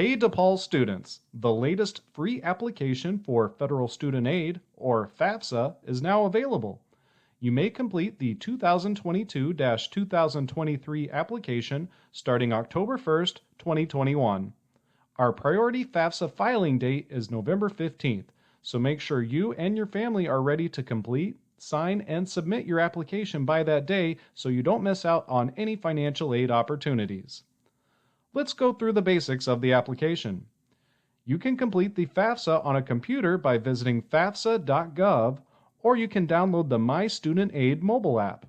Hey DePaul students, the latest free application for Federal Student Aid, or Fafsa, is now available. You may complete the 2022-2023 application starting October 1st, 2021. Our priority Fafsa filing date is November 15th, so make sure you and your family are ready to complete, sign, and submit your application by that day so you don't miss out on any financial aid opportunities. Let's go through the basics of the application. You can complete the Fafsa on a computer by visiting fafsa.gov, or you can download the My Student Aid mobile app.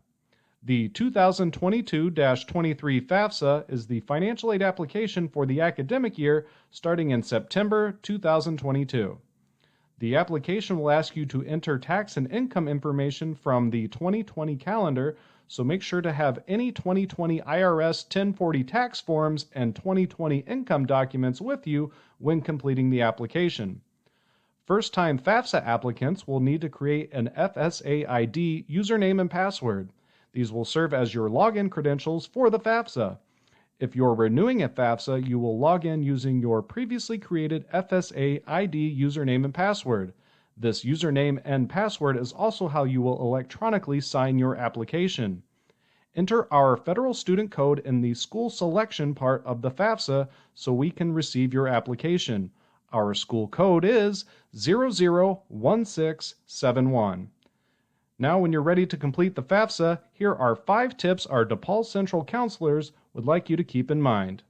The 2022-23 Fafsa is the financial aid application for the academic year starting in September 2022. The application will ask you to enter tax and income information from the 2020 calendar, so make sure to have any 2020 IRS 1040 tax forms and 2020 income documents with you when completing the application. First-time Fafsa applicants will need to create an FSA ID username and password. These will serve as your login credentials for the Fafsa. If you're renewing a Fafsa, you will log in using your previously created FSA ID username and password. This username and password is also how you will electronically sign your application. Enter our federal student code in the school selection part of the Fafsa so we can receive your application. Our school code is 001671. Now, when you're ready to complete the Fafsa, here are 5 tips our DePaul Central counselors would like you to keep in mind.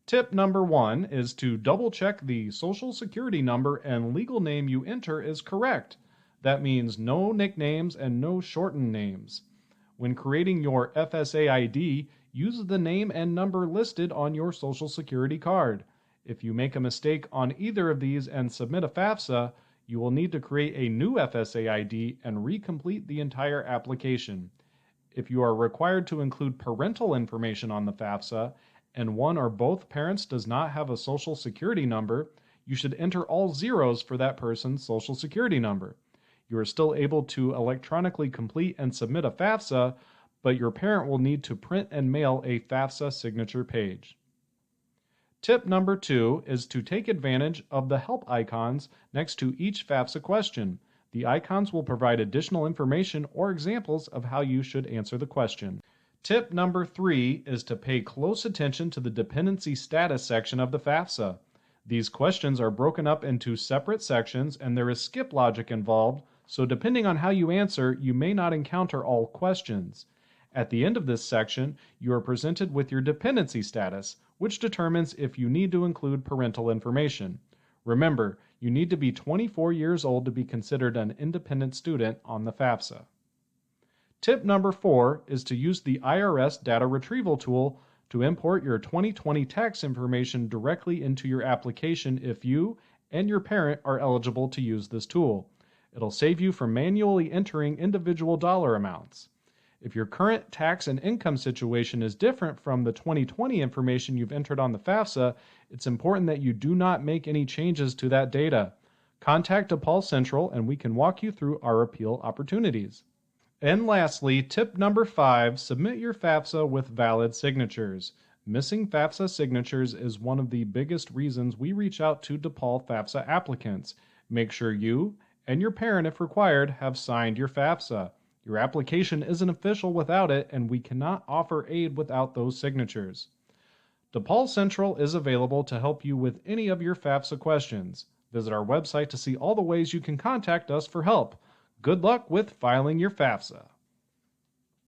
Tip number 1 is to double-check the Social Security number and legal name you enter is correct. That means no nicknames and no shortened names. When creating your FSA ID, use the name and number listed on your Social Security card. If you make a mistake on either of these and submit a Fafsa, you will need to create a new FSA ID and recomplete the entire application. If you are required to include parental information on the Fafsa, and one or both parents does not have a Social Security number, you should enter all zeros for that person's Social Security number. You are still able to electronically complete and submit a Fafsa, but your parent will need to print and mail a Fafsa signature page. Tip number 2 is to take advantage of the help icons next to each Fafsa question. The icons will provide additional information or examples of how you should answer the question. Tip number 3 is to pay close attention to the Dependency Status section of the Fafsa. These questions are broken up into separate sections and there is skip logic involved, so depending on how you answer, you may not encounter all questions. At the end of this section, you are presented with your dependency status, which determines if you need to include parental information. Remember, you need to be 24 years old to be considered an independent student on the Fafsa. Tip number 4 is to use the IRS data retrieval tool to import your 2020 tax information directly into your application if you and your parent are eligible to use this tool. It'll save you from manually entering individual dollar amounts. If your current tax and income situation is different from the 2020 information you've entered on the Fafsa, it's important that you do not make any changes to that data. Contact DePaul Central and we can walk you through our appeal opportunities. And lastly, tip number 5, submit your Fafsa with valid signatures. Missing Fafsa signatures is one of the biggest reasons we reach out to DePaul Fafsa applicants. Make sure you and your parent, if required, have signed your Fafsa. Your application isn't official without it, and we cannot offer aid without those signatures. DePaul Central is available to help you with any of your Fafsa questions. Visit our website to see all the ways you can contact us for help. Good luck with filing your Fafsa.